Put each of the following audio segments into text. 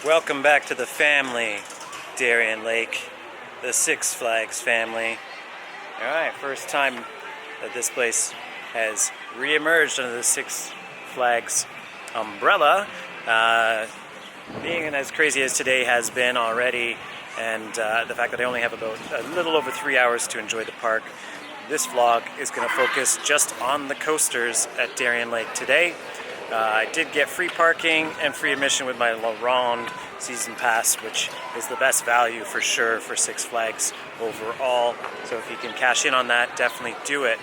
Welcome back to the family, Darien Lake, the Six Flags family. Alright, first time that this place has re-emerged under the Six Flags umbrella. Being as crazy as today has been already, and the fact that I only have about a little over 3 hours to enjoy the park, this vlog is going to focus just on the coasters at Darien Lake today. I did get free parking and free admission with my La Ronde season pass, which is the best value for sure for Six Flags overall. So if you can cash in on that, definitely do it.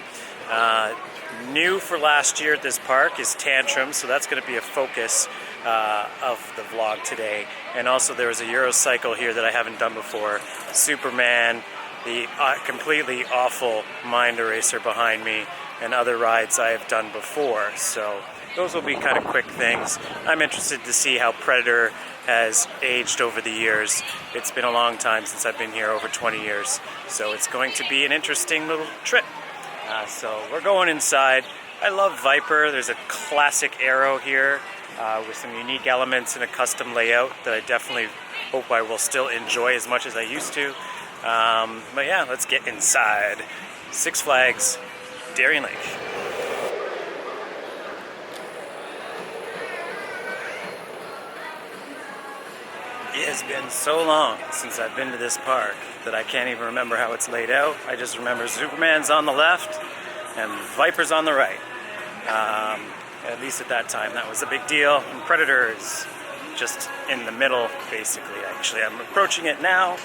New for last year at this park is Tantrum, so that's going to be a focus of the vlog today. And also there was a Eurocycle here that I haven't done before. Superman, the completely awful Mind Eraser behind me, and other rides I have done before. So those will be kind of quick things. I'm interested to see how Predator has aged over the years. It's been a long time since I've been here, over 20 years. So it's going to be an interesting little trip. So we're going inside. I love Viper. There's a classic Aero here with some unique elements and a custom layout that I definitely hope I will still enjoy as much as I used to. But yeah, let's get inside. Six Flags, Darien Lake. It has been so long since I've been to this park that I can't even remember how it's laid out. I just remember Superman's on the left and Viper's on the right. At least at that time, that was a big deal. And Predator is just in the middle, basically. Actually, I'm approaching it now.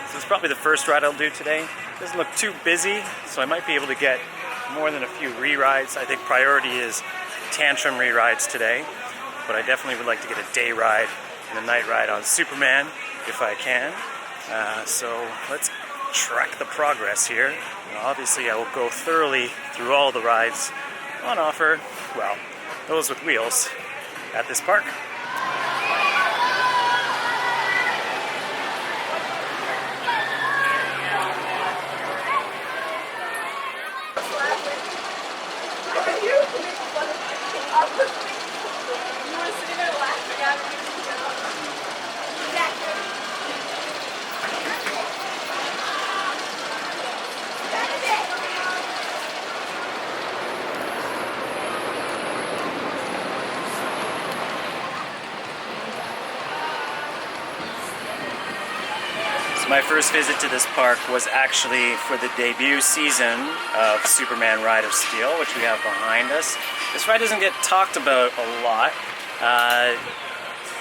This is probably the first ride I'll do today. It doesn't look too busy, so I might be able to get more than a few re-rides. I think priority is Tantrum re-rides today, but I definitely would like to get a day ride and a night ride on Superman if I can. So let's track the progress here. Now, obviously I will go thoroughly through all the rides on offer, well, those with wheels, at this park. My first visit to this park was actually for the debut season of Superman Ride of Steel, which we have behind us. This ride doesn't get talked about a lot.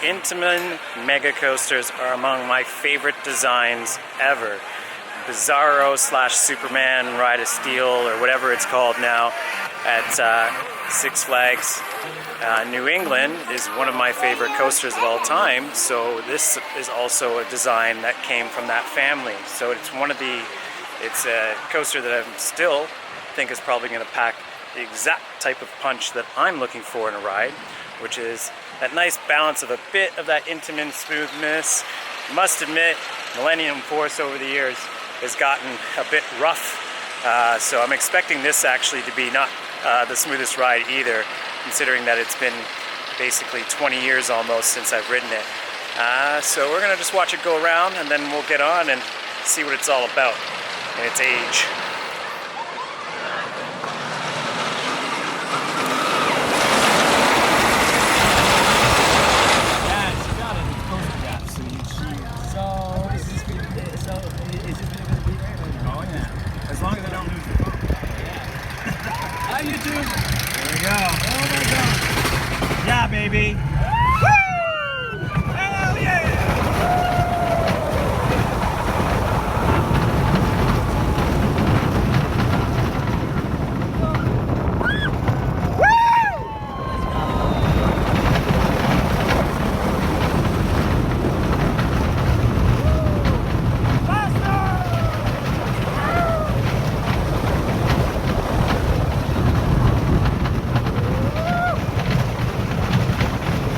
Intamin Mega Coasters are among my favorite designs ever. Bizarro / Superman Ride of Steel, or whatever it's called now, at Six Flags New England is one of my favorite coasters of all time. So this is also a design that came from that family. So it's a coaster that I still think is probably going to pack the exact type of punch that I'm looking for in a ride, which is that nice balance of a bit of that Intamin smoothness. Must admit, Millennium Force over the years has gotten a bit rough. So I'm expecting this actually to be not the smoothest ride either, considering that it's been basically 20 years almost since I've ridden it. So we're gonna just watch it go around, and then we'll get on and see what it's all about in its age. As long as I don't lose the phone. Hi, YouTube. There we go. Oh my God. Yeah, baby. Woo! Hell yeah!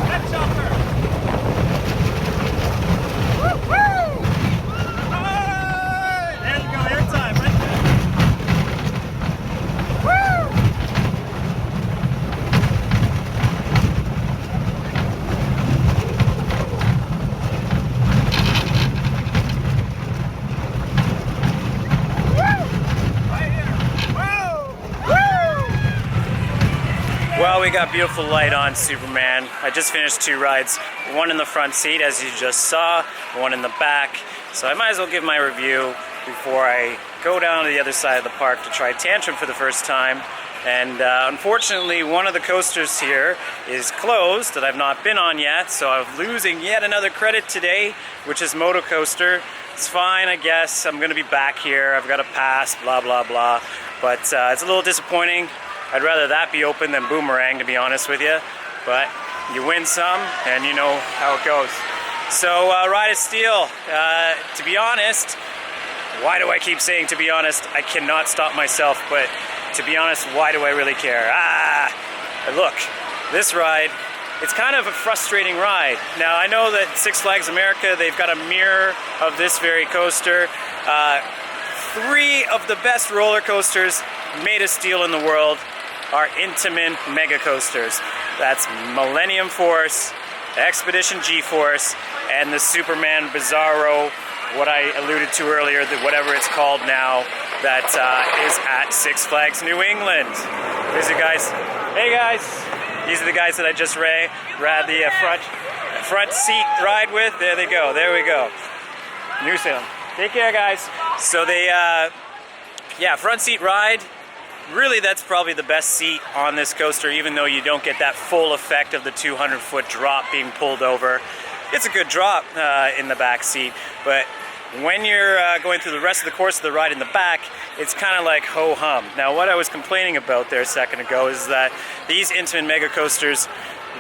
That's we got beautiful light on Superman. I just finished 2 rides, one in the front seat as you just saw, one in the back. So I might as well give my review before I go down to the other side of the park to try Tantrum for the first time. And unfortunately, one of the coasters here is closed that I've not been on yet, so I'm losing yet another credit today, which is Moto Coaster. It's fine, I guess. I'm gonna be back here. I've got a pass, blah, blah, blah. But it's a little disappointing. I'd rather that be open than Boomerang, to be honest with you. But you win some, and you know how it goes. So, Ride of Steel, to be honest, why do I keep saying to be honest? I cannot stop myself, but to be honest, why do I really care? Look, this ride, it's kind of a frustrating ride. Now, I know that Six Flags America, they've got a mirror of this very coaster. 3 of the best roller coasters made of steel in the world are Intamin mega coasters. That's Millennium Force, Expedition G-Force, and the Superman Bizarro, what I alluded to earlier, whatever it's called now, that is at Six Flags New England. These are guys. Hey guys, these are the guys that I just ride the front seat ride with. There they go. There we go. New Salem. Take care, guys. So they, yeah, front seat ride. Really, that's probably the best seat on this coaster, even though you don't get that full effect of the 200-foot drop being pulled over. It's a good drop in the back seat, but when you're going through the rest of the course of the ride in the back, it's kind of like ho-hum. Now, what I was complaining about there a second ago is that these Intamin mega coasters,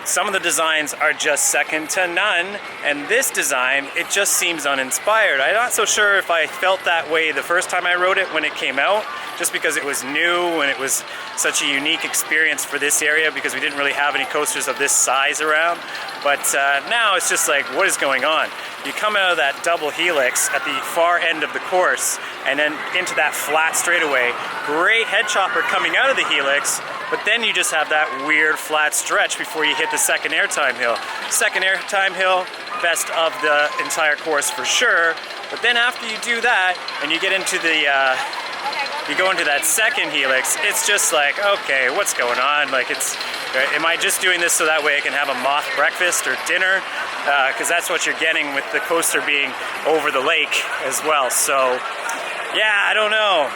some of the designs are just second to none, and this design, it just seems uninspired. I'm not so sure if I felt that way the first time I rode it when it came out, just because it was new and it was such a unique experience for this area because we didn't really have any coasters of this size around. But now it's just like, what is going on? You come out of that double helix at the far end of the course and then into that flat straightaway. Great head chopper coming out of the helix, but then you just have that weird flat stretch before you hit the second airtime hill. Second airtime hill, best of the entire course for sure. But then after you do that and you get into the you go into that second helix, it's just like, okay, what's going on? Like, am I just doing this so that way I can have a moth breakfast or dinner? Because that's what you're getting with the coaster being over the lake as well. So, yeah, I don't know.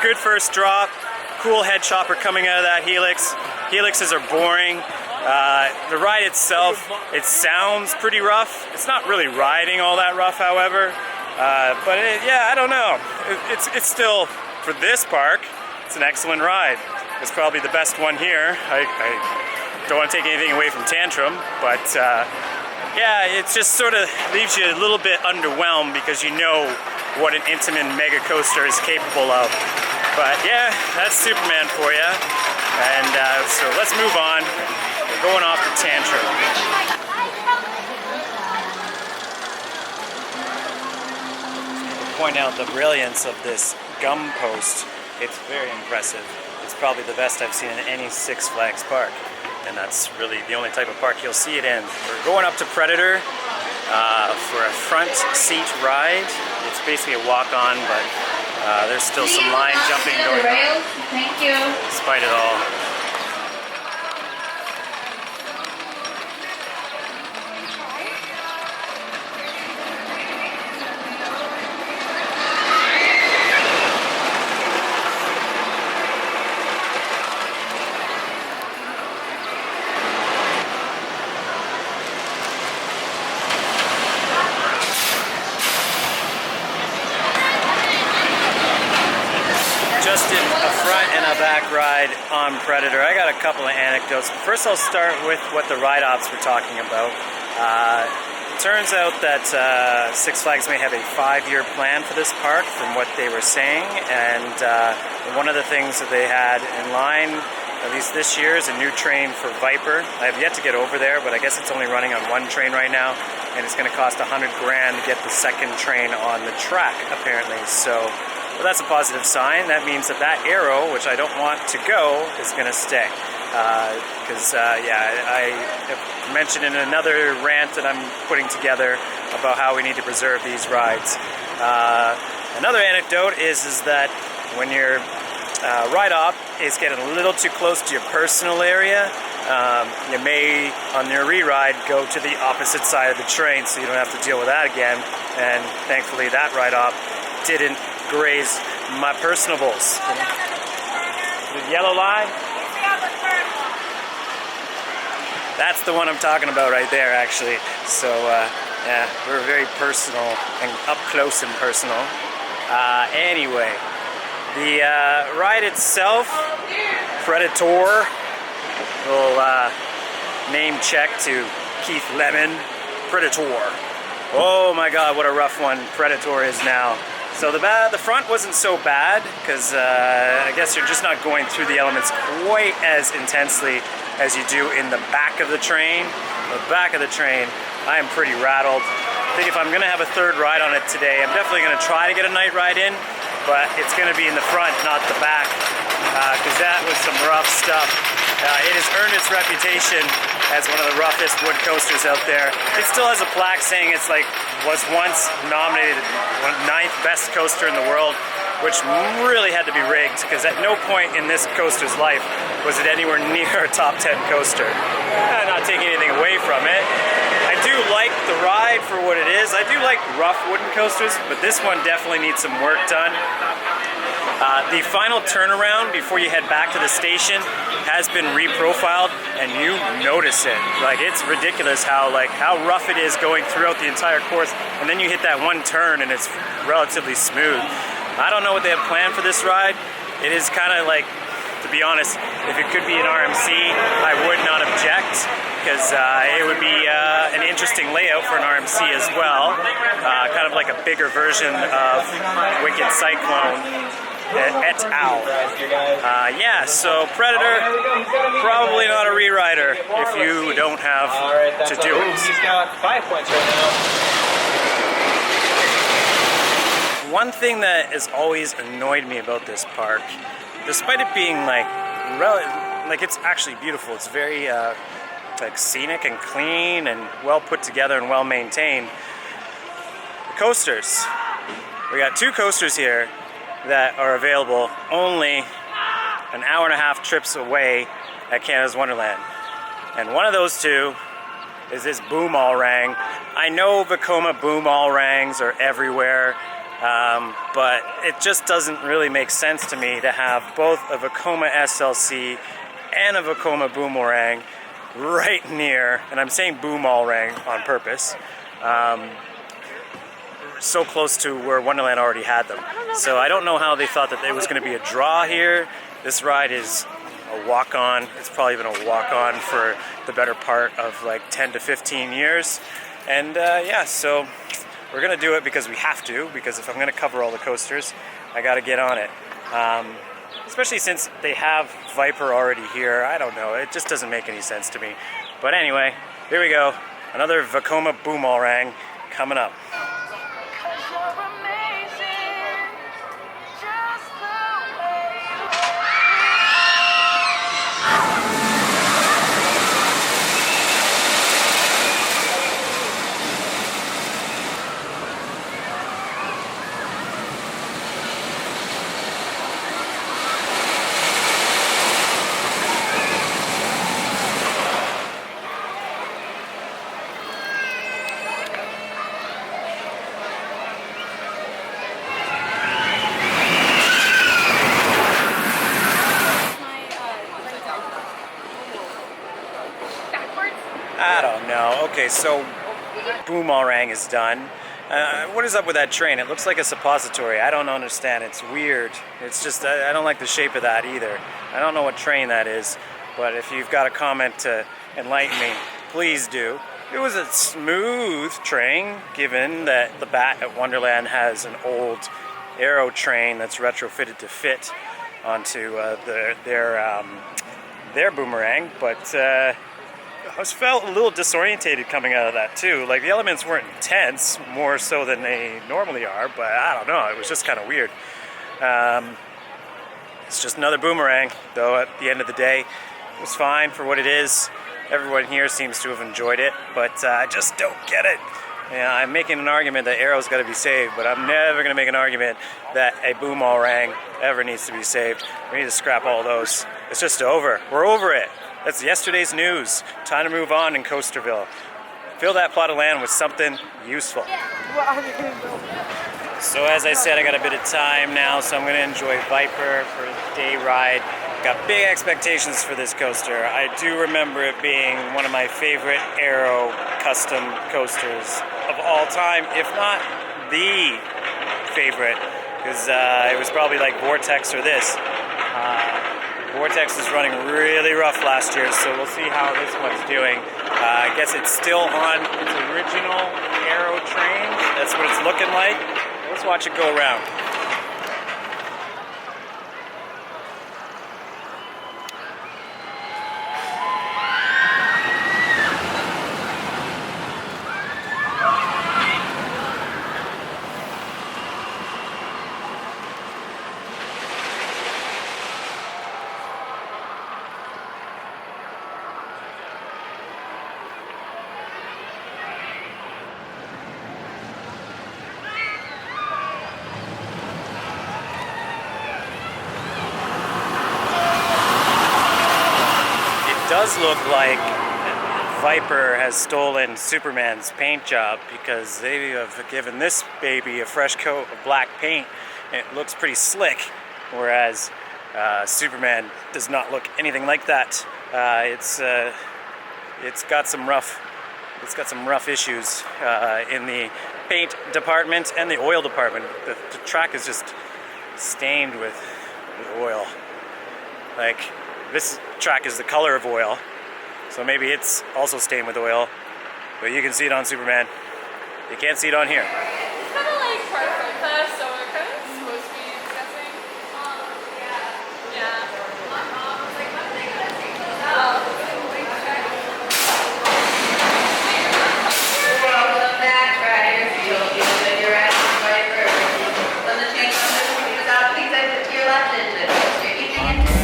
Good first drop, cool head chopper coming out of that helix. Helixes are boring. The ride itself, it sounds pretty rough. It's not really riding all that rough, however. But yeah, I don't know. It's still, for this park, it's an excellent ride. It's probably the best one here. I don't want to take anything away from Tantrum, but yeah, it just sort of leaves you a little bit underwhelmed because you know what an Intamin mega coaster is capable of. But yeah, that's Superman for you. And so let's move on. We're going off to Tantrum. Point out the brilliance of this gum post. It's very impressive. It's probably the best I've seen in any Six Flags park, and that's really the only type of park you'll see it in. We're going up to Predator for a front seat ride. It's basically a walk-on, but there's still some line jumping going on. Thank you. Despite it all. Just did a front and a back ride on Predator. I got a couple of anecdotes. First, I'll start with what the ride ops were talking about. It turns out that Six Flags may have a 5-year plan for this park, from what they were saying. And one of the things that they had in line, at least this year, is a new train for Viper. I have yet to get over there, but I guess it's only running on one train right now, and it's going to cost $100,000 to get the second train on the track, apparently. So. Well, that's a positive sign. That means that that arrow, which I don't want to go, is going to stay. Because, yeah, I have mentioned in another rant that I'm putting together about how we need to preserve these rides. Another anecdote is that when your ride-op is getting a little too close to your personal area, You may, on your re-ride, go to the opposite side of the train so you don't have to deal with that again. And thankfully that ride-off didn't graze my personables. The yellow line? That's the one I'm talking about right there, actually. So, yeah, we're very personal and up close and personal. Anyway, the ride itself, Predator, little name check to Keith Lemon, Predator. Oh my God, what a rough one Predator is now. So the front wasn't so bad because I guess you're just not going through the elements quite as intensely as you do in the back of the train. The back of the train, I am pretty rattled. I think if I'm gonna have a third ride on it today, I'm definitely gonna try to get a night ride in, but it's gonna be in the front, not the back, because that was some rough stuff. It has earned its reputation as one of the roughest wood coasters out there. It still has a plaque saying it's like, was once nominated 9th best coaster in the world, which really had to be rigged, because at no point in this coaster's life was it anywhere near a top 10 coaster. Not taking anything away from it. I do like the ride for what it is. I do like rough wooden coasters, but this one definitely needs some work done. The final turnaround before you head back to the station has been reprofiled, and you notice it. Like, it's ridiculous how rough it is going throughout the entire course, and then you hit that one turn and it's relatively smooth. I don't know what they have planned for this ride. It is kind of like, to be honest, if it could be an RMC, I would not object, because it would be an interesting layout for an RMC as well. Kind of like a bigger version of Wicked Cyclone et al. Yeah, so Predator, probably not a re-rider if you don't have to do it. He's got 5 points right now. One thing that has always annoyed me about this park, despite it being like it's actually beautiful, it's very like scenic and clean and well put together and well maintained. The coasters. We got 2 coasters here that are available only an hour and a half trips away at Canada's Wonderland. And one of those 2 is this boom all rang. I know Vekoma boom all rangs are everywhere, but it just doesn't really make sense to me to have both a Vekoma SLC and a Vekoma boomerang right near, and I'm saying boom all rang on purpose, so close to where Wonderland already had them. So I don't know how they thought that it was going to be a draw here. This ride is a walk-on. It's probably been a walk-on for the better part of like 10 to 15 years. And yeah, so we're going to do it because we have to, because if I'm going to cover all the coasters, I got to get on it. Especially since they have Viper already here. I don't know, it just doesn't make any sense to me. But anyway, here we go. Another Vekoma boomerang coming up. I don't know. Okay, so boomerang is done. What is up with that train? It looks like a suppository. I don't understand. It's weird. It's just, I don't like the shape of that either. I don't know what train that is, but if you've got a comment to enlighten me, please do. It was a smooth train, given that the Bat at Wonderland has an old aero train that's retrofitted to fit onto their boomerang, but I felt a little disorientated coming out of that too. Like, the elements weren't intense, more so than they normally are, but I don't know, it was just kind of weird. It's just another boomerang, though at the end of the day, it was fine for what it is. Everyone here seems to have enjoyed it, but I just don't get it. Yeah, I'm making an argument that Arrow's got to be saved, but I'm never going to make an argument that a boomerang ever needs to be saved. We need to scrap all those. It's just over. We're over it. That's yesterday's news. Time to move on in Coasterville. Fill that plot of land with something useful. So as I said, I got a bit of time now, so I'm going to enjoy Viper for a day ride. Got big expectations for this coaster. I do remember it being one of my favorite aero custom coasters of all time, if not the favorite, because it was probably like Vortex or this. Vortex was running really rough last year, so we'll see how this one's doing. I guess it's still on its original aero train. That's what it's looking like. Let's watch it go around. Does look like Viper has stolen Superman's paint job, because they have given this baby a fresh coat of black paint and it looks pretty slick, whereas Superman does not look anything like that. It's got some rough issues in the paint department and the oil department. The track is just stained with oil. Like, this track is the color of oil, so maybe it's also stained with oil, but you can see it on Superman. You can't see it on here. It's kind of like part of the so we're kind of supposed to be discussing. Yeah. My mom was like, when are they gonna take those out? Welcome back, riders. You'll be with your riders right first. When the train comes out, please exit to your left engine. You're keeping it.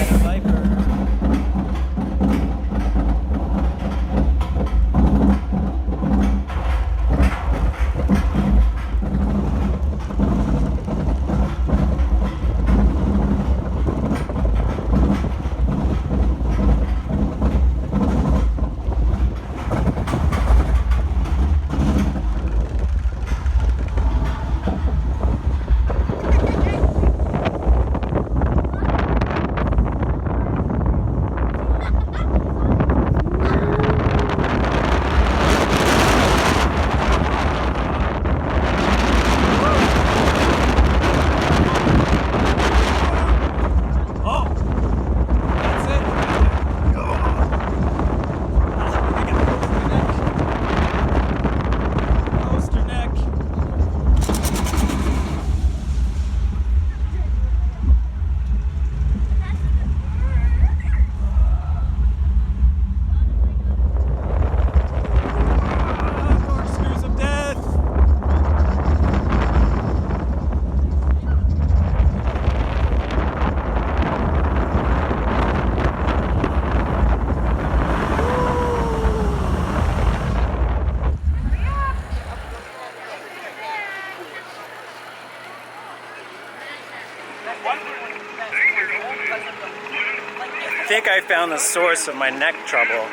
I think I found the source of my neck trouble,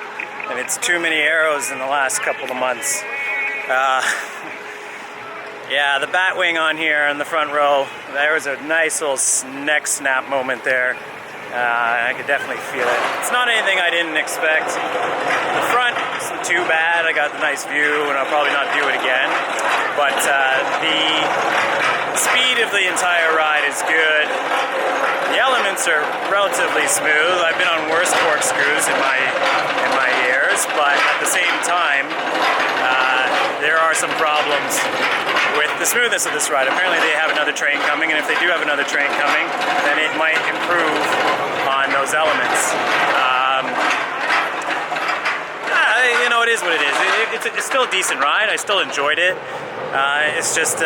and it's too many arrows in the last couple of months. Yeah, the bat wing on here in the front row, there was a nice little neck snap moment there. I could definitely feel it. It's not anything I didn't expect. The front isn't too bad. I got the nice view, and I'll probably not do it again. But the speed of the entire ride is good. The elements are relatively smooth. I've been on worse corkscrews in my years, but at the same time, there are some problems with the smoothness of this ride. Apparently they have another train coming, and if they do have another train coming, then it might improve on those elements. You know, it is what it is. It's still a decent ride. I still enjoyed it. It's just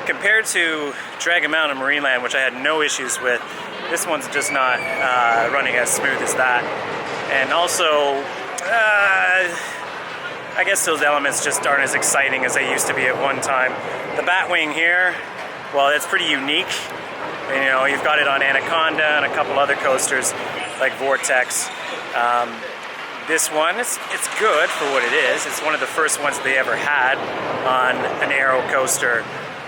compared to Dragon Mountain Marineland, which I had no issues with, this one's just not running as smooth as that. And also, I guess those elements just aren't as exciting as they used to be at one time. The Batwing here, well, it's pretty unique. You know, you've got it on Anaconda and a couple other coasters. like Vortex. This one, it's good for what it is. It's one of the first ones they ever had on an aero coaster,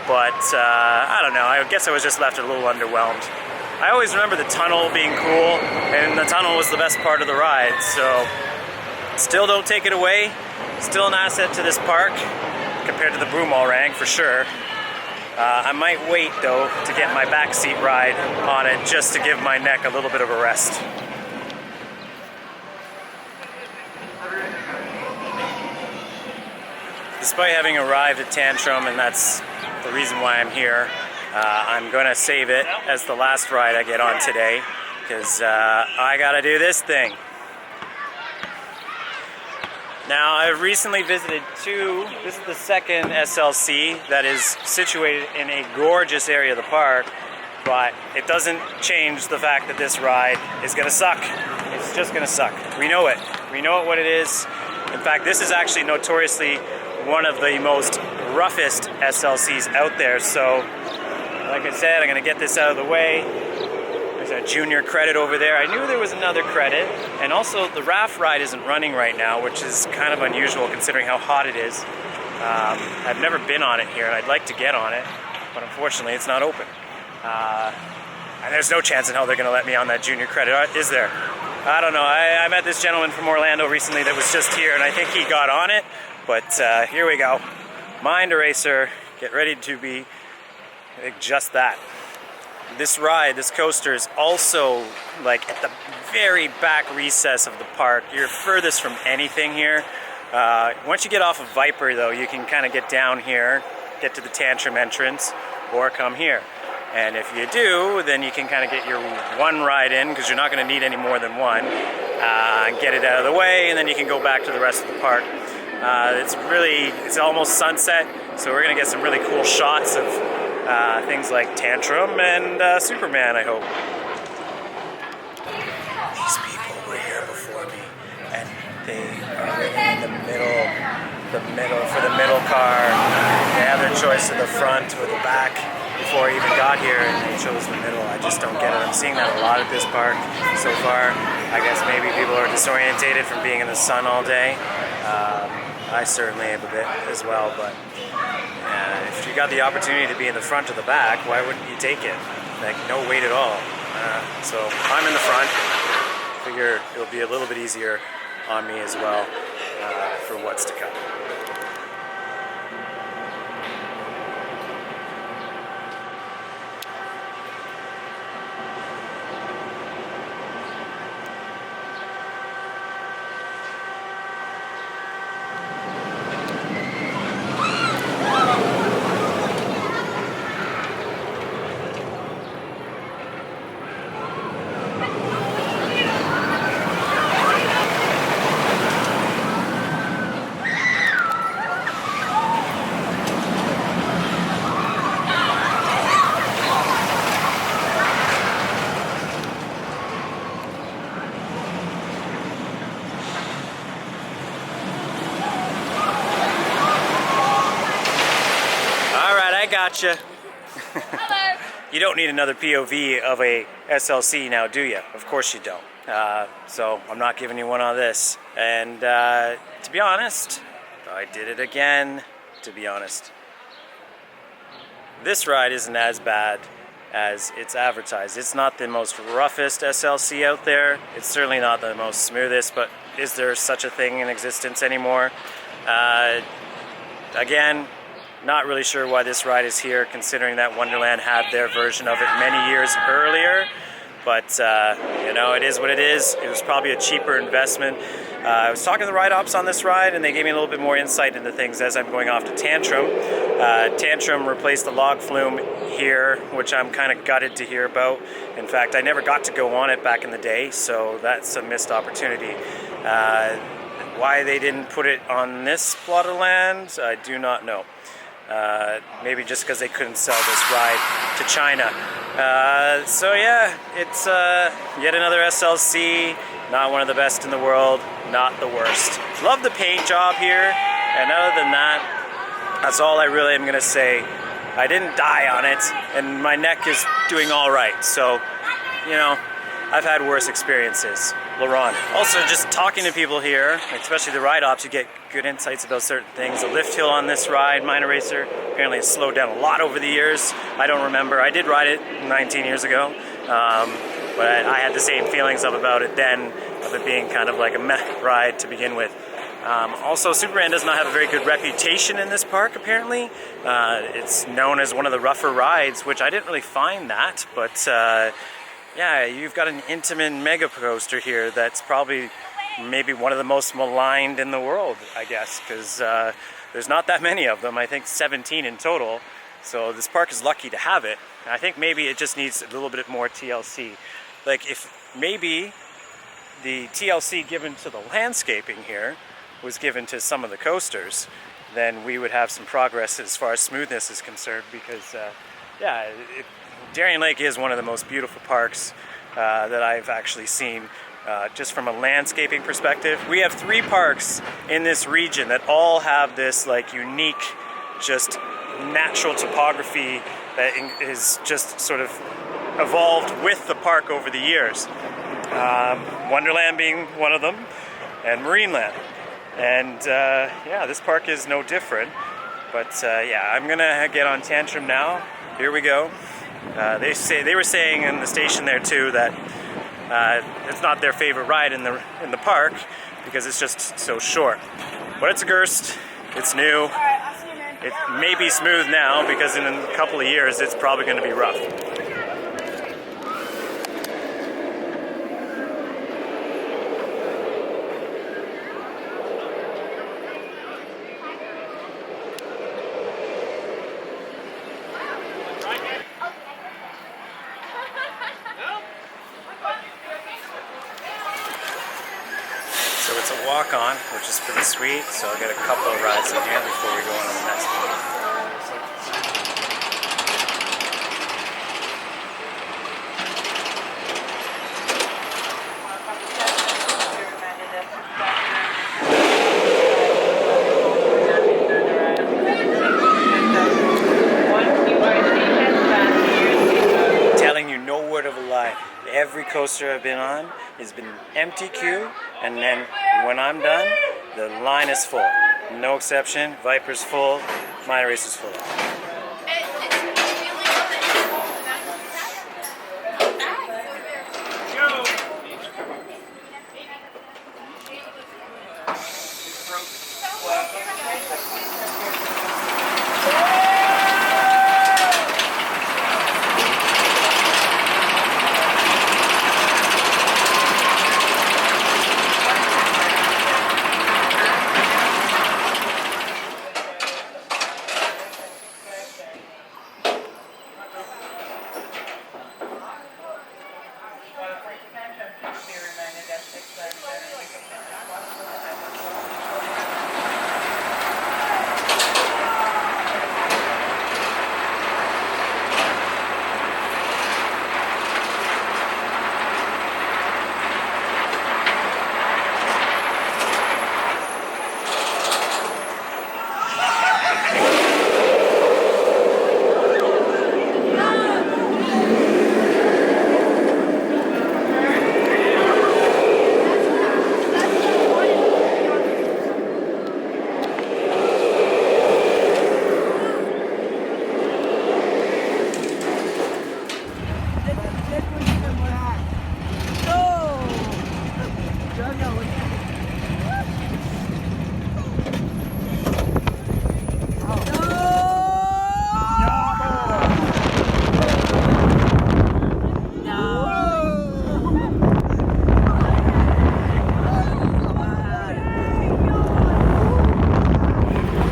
but I don't know, I guess I was just left a little underwhelmed. I always remember the tunnel being cool, and the tunnel was the best part of the ride, so still don't take it away. Still an asset to this park compared to the Boomerang for sure. I might wait though to get my backseat ride on it just to give my neck a little bit of a rest. Despite having arrived at Tantrum, and that's the reason why I'm here, I'm going to save it as the last ride I get on today, because I got to do this thing. Now, I've recently visited this is the second SLC that is situated in a gorgeous area of the park, but it doesn't change the fact that this ride is going to suck. It's just going to suck. We know it. We know what it is. In fact, this is actually notoriously one of the most roughest SLCs out there, so like I said, I'm going to get this out of the way. There's a junior credit over there. I knew there was another credit, and also the raft ride isn't running right now, which is kind of unusual considering how hot it is. I've never been on it here, and I'd like to get on it, but unfortunately it's not open. And there's no chance in hell they're going to let me on that junior credit, is there? I don't know. I met this gentleman from Orlando recently that was just here, and I think he got on it. But here we go. Mind Eraser, get ready to be just that. This ride, this coaster is also like at the very back recess of the park. You're furthest from anything here. Once you get off of Viper though, you can kind of get down here, get to the Tantrum entrance, or come here. And if you do, then you can kind of get your one ride in, because you're not going to need any more than one, and get it out of the way, and then you can go back to the rest of the park. It's almost sunset, so we're gonna get some really cool shots of things like Tantrum and Superman, I hope. These people were here before me, and they are in the middle for the middle car. They have their choice of the front or the back before I even got here, and they chose the middle. I just don't get it. I'm seeing that a lot at this park so far. I guess maybe people are disorientated from being in the sun all day. I certainly am a bit as well, but if you got the opportunity to be in the front or the back, why wouldn't you take it? Like, no wait at all. So I'm in the front. Figure it'll be a little bit easier on me as well for what's to come. Gotcha. Hello. You don't need another POV of a SLC now, do you? Of course you don't. So I'm not giving you one on this. And to be honest, I did it again, to be honest. This ride isn't as bad as it's advertised. It's not the most roughest SLC out there. It's certainly not the most smoothest, but is there such a thing in existence anymore? Again, not really sure why this ride is here, considering that Wonderland had their version of it many years earlier. But, you know, it is what it is. It was probably a cheaper investment. I was talking to the ride ops on this ride, and they gave me a little bit more insight into things as I'm going off to Tantrum. Tantrum replaced the log flume here, which I'm kind of gutted to hear about. In fact, I never got to go on it back in the day, so that's a missed opportunity. Why they didn't put it on this plot of land, I do not know. Maybe just because they couldn't sell this ride to China. So yeah, it's yet another SLC, not one of the best in the world, not the worst. Love the paint job here, and other than that, that's all I really am going to say. I didn't die on it, and my neck is doing all right, so, you know, I've had worse experiences. Laurent. Also, just talking to people here, especially the ride ops, you get good insights about certain things. The lift hill on this ride, Minor Racer, apparently has slowed down a lot over the years. I don't remember. I did ride it 19 years ago, but I had the same feelings about it then, of it being kind of like a meh ride to begin with. Also, Superman does not have a very good reputation in this park, apparently. It's known as one of the rougher rides, which I didn't really find that, but yeah, you've got an Intamin mega coaster here that's probably maybe one of the most maligned in the world, I guess, because there's not that many of them. I think 17 in total, so this park is lucky to have it. I think maybe it just needs a little bit more TLC. Like, if maybe the TLC given to the landscaping here was given to some of the coasters, then we would have some progress as far as smoothness is concerned, because yeah, Darien Lake is one of the most beautiful parks that I've actually seen, just from a landscaping perspective. We have 3 parks in this region that all have this like unique, just natural topography that is just sort of evolved with the park over the years. Wonderland being one of them, and Marineland. And yeah, this park is no different. But yeah, I'm gonna get on Tantrum now. Here we go. They were saying in the station there too that it's not their favorite ride in the park because it's just so short. But it's a Gerst. It's new. It may be smooth now because in a couple of years it's probably going to be rough. So it's a walk-on, which is pretty sweet, so I'll get a couple of rides in here before we go on to the next one. Telling you no word of a lie. Every coaster I've been on has been empty queue, and then when I'm done, the line is full. No exception. Viper's full. Minor Racer's full.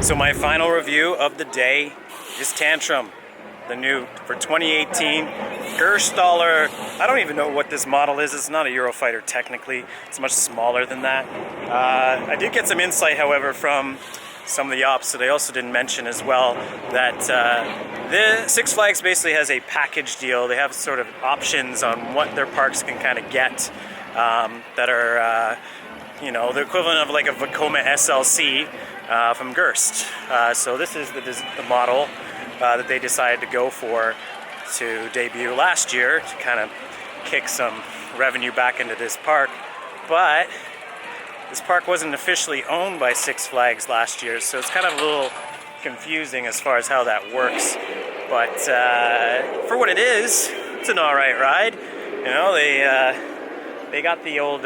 So my final review of the day is Tantrum, the new for 2018 Gerstaller. I don't even know what this model is. It's not a Eurofighter technically. It's much smaller than that. I did get some insight, however, from some of the ops that I also didn't mention as well, that the Six Flags basically has a package deal. They have sort of options on what their parks can kind of get that are, you know, the equivalent of like a Vekoma SLC from Gerst. So this is the model that they decided to go for to debut last year to kind of kick some revenue back into this park. But this park wasn't officially owned by Six Flags last year, so it's kind of a little confusing as far as how that works. But for what it is, it's an alright ride. You know, they got the old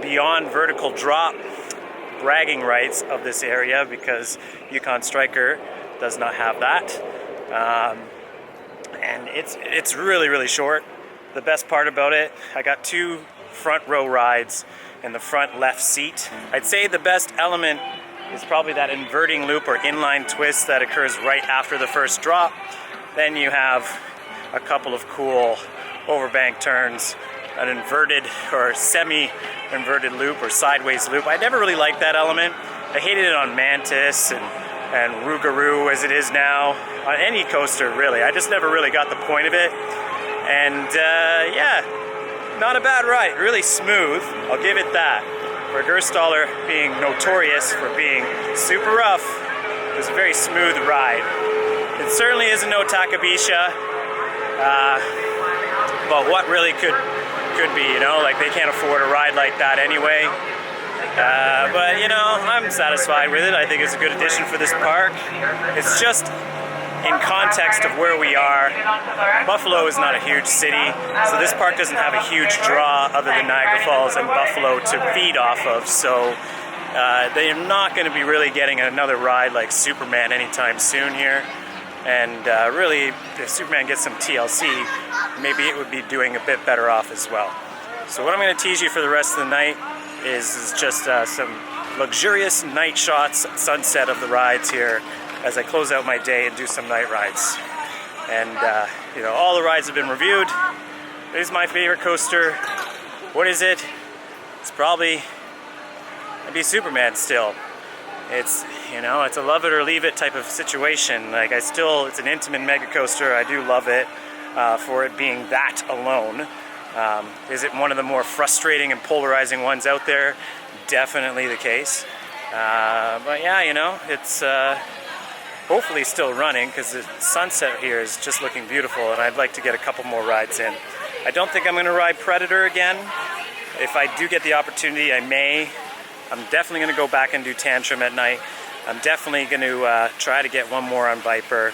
beyond vertical drop bragging rights of this area because Yukon Striker does not have that. And it's really, really short. The best part about it, I got 2 front row rides in the front left seat. I'd say the best element is probably that inverting loop or inline twist that occurs right after the first drop. Then you have a couple of cool overbank turns, an inverted or semi-inverted loop or sideways loop. I never really liked that element. I hated it on Mantis and Rougarou as it is now, on any coaster really. I just never really got the point of it. And yeah, not a bad ride, really smooth, I'll give it that. For Gerstaller being notorious for being super rough, it was a very smooth ride. It certainly isn't no Takabisha, but what really could be, you know, like they can't afford a ride like that anyway. But you know, I'm satisfied with it. I think it's a good addition for this park. It's just in context of where we are, Buffalo is not a huge city, so this park doesn't have a huge draw other than Niagara Falls and Buffalo to feed off of, so they're not going to be really getting another ride like Superman anytime soon here. And really, if Superman gets some TLC, maybe it would be doing a bit better off as well. So what I'm going to tease you for the rest of the night is just some luxurious night shots, sunset of the rides here, as I close out my day and do some night rides. And you know, all the rides have been reviewed. This is my favorite coaster. What is it? It's probably, it'd be Superman still. It's, you know, it's a love it or leave it type of situation. Like it's an intimate mega coaster. I do love it for it being that alone. Is it one of the more frustrating and polarizing ones out there? Definitely the case. But yeah, you know, it's hopefully still running because the sunset here is just looking beautiful, and I'd like to get a couple more rides in. I don't think I'm going to ride Predator again. If I do get the opportunity, I may. I'm definitely going to go back and do Tantrum at night. I'm definitely going to try to get one more on Viper.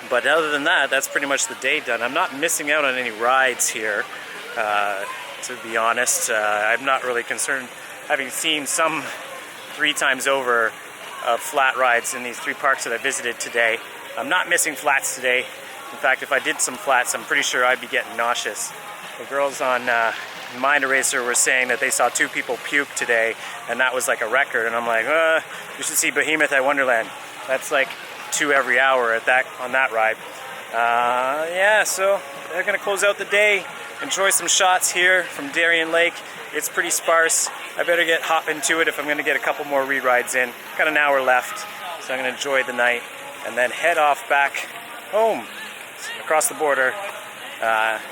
But other than that, that's pretty much the day done. I'm not missing out on any rides here, to be honest. I'm not really concerned, having seen some 3 times over flat rides in these 3 parks that I visited today. I'm not missing flats today. In fact, if I did some flats, I'm pretty sure I'd be getting nauseous. The girls on Mind Eraser were saying that they saw 2 people puke today, and that was like a record. And I'm like, you should see Behemoth at Wonderland. That's like 2 every hour on that ride. Yeah, so they're gonna close out the day. Enjoy some shots here from Darien Lake. It's pretty sparse. I better hop into it if I'm going to get a couple more re-rides in. Got an hour left, so I'm going to enjoy the night and then head off back home across the border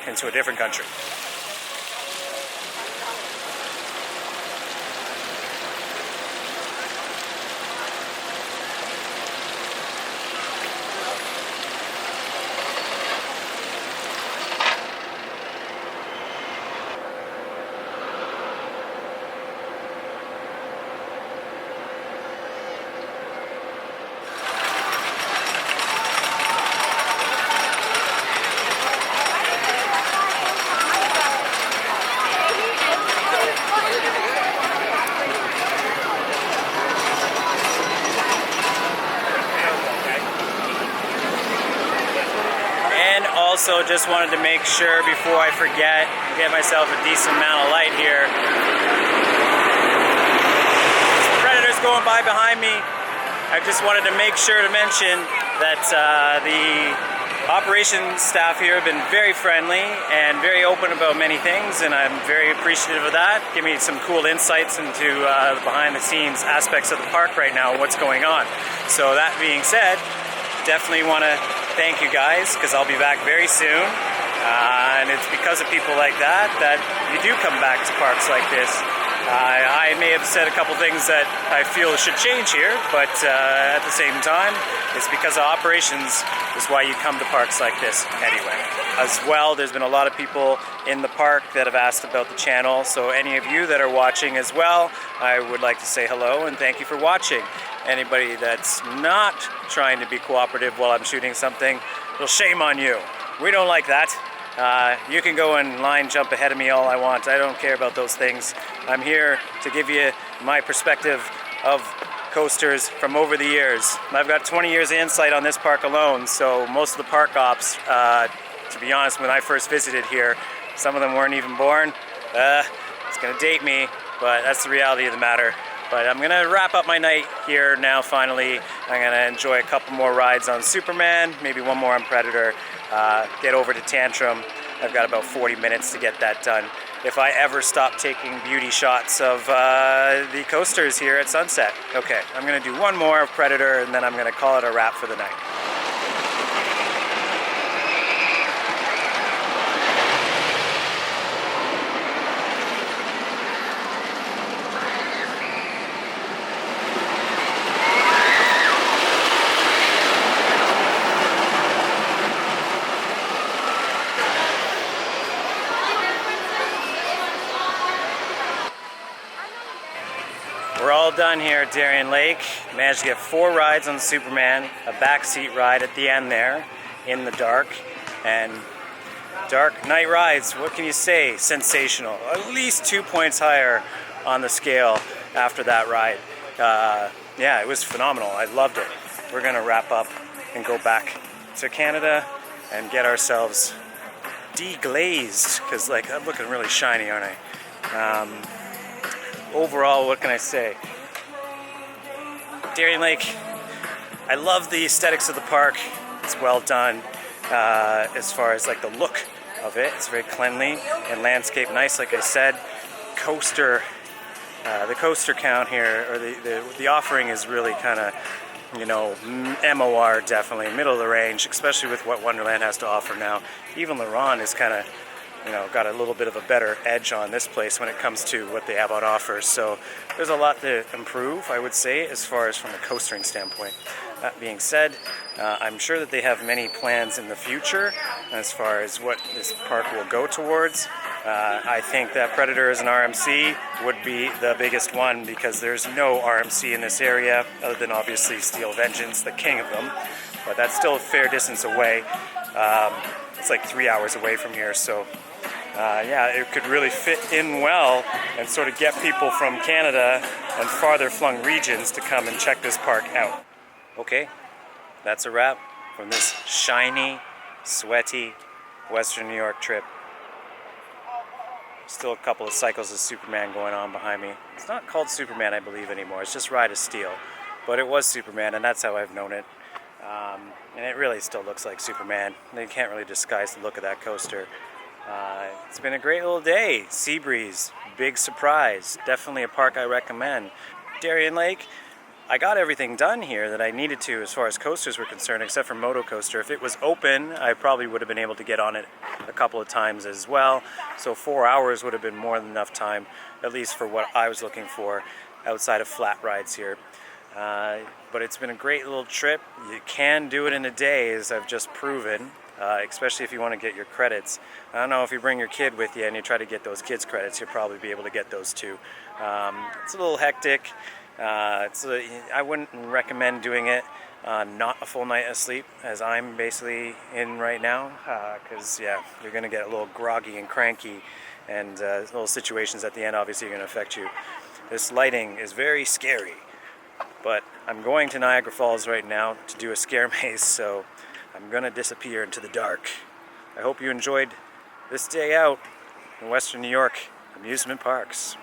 into a different country. Also, just wanted to make sure before I forget, get myself a decent amount of light here. Predators going by behind me. I just wanted to make sure to mention that the operations staff here have been very friendly and very open about many things, and I'm very appreciative of that. Give me some cool insights into the behind the scenes aspects of the park right now and what's going on. So that being said, definitely want to thank you guys, because I'll be back very soon, and it's because of people like that that you do come back to parks like this. I may have said a couple things that I feel should change here, but at the same time, it's because of operations is why you come to parks like this anyway. As well, there's been a lot of people in the park that have asked about the channel, so any of you that are watching as well, I would like to say hello and thank you for watching. Anybody that's not trying to be cooperative while I'm shooting something, well, shame on you. We don't like that. You can go and line jump ahead of me all I want. I don't care about those things. I'm here to give you my perspective of coasters from over the years. I've got 20 years of insight on this park alone, so most of the park ops, to be honest, when I first visited here, some of them weren't even born. It's gonna date me, but that's the reality of the matter. But I'm gonna wrap up my night here now finally. I'm gonna enjoy a couple more rides on Superman, maybe one more on Predator, get over to Tantrum. I've got about 40 minutes to get that done. If I ever stop taking beauty shots of the coasters here at sunset. Okay, I'm gonna do one more of Predator and then I'm gonna call it a wrap for the night. We're all done here at Darien Lake. Managed to get 4 rides on Superman, a backseat ride at the end there in the dark, and dark night rides. What can you say? Sensational. At least 2 points higher on the scale after that ride. Yeah, it was phenomenal. I loved it. We're gonna wrap up and go back to Canada and get ourselves deglazed because, like, I'm looking really shiny, aren't I? Overall, what can I say? Darien Lake, I love the aesthetics of the park. It's well done as far as like the look of it. It's very cleanly and landscape nice, like I said. The coaster count here, or the offering is really kind of, you know, MOR definitely, middle of the range, especially with what Wonderland has to offer now. Even Laron is kind of, you know, got a little bit of a better edge on this place when it comes to what they have on offer. So there's a lot to improve, I would say, as far as from a coastering standpoint. That being said, I'm sure that they have many plans in the future as far as what this park will go towards. I think that Predator as an RMC would be the biggest one because there's no RMC in this area other than obviously Steel Vengeance, the king of them. But that's still a fair distance away. It's like 3 hours away from here, so yeah, it could really fit in well and sort of get people from Canada and farther flung regions to come and check this park out. Okay, that's a wrap from this shiny, sweaty Western New York trip. Still a couple of cycles of Superman going on behind me. It's not called Superman, I believe, anymore. It's just Ride of Steel. But it was Superman, and that's how I've known it. And it really still looks like Superman. You can't really disguise the look of that coaster. It's been a great little day. Sea breeze, big surprise. Definitely a park I recommend. Darien Lake, I got everything done here that I needed to as far as coasters were concerned, except for Moto Coaster. If it was open, I probably would have been able to get on it a couple of times as well. So 4 hours would have been more than enough time, at least for what I was looking for outside of flat rides here. But it's been a great little trip. You can do it in a day, as I've just proven. Especially if you want to get your credits. I don't know, if you bring your kid with you and you try to get those kids credits, you'll probably be able to get those too. It's a little hectic. I wouldn't recommend doing it not a full night of sleep, as I'm basically in right now, because yeah, you're going to get a little groggy and cranky, and little situations at the end obviously are going to affect you. This lighting is very scary, but I'm going to Niagara Falls right now to do a scare maze, so I'm gonna disappear into the dark. I hope you enjoyed this day out in Western New York amusement parks.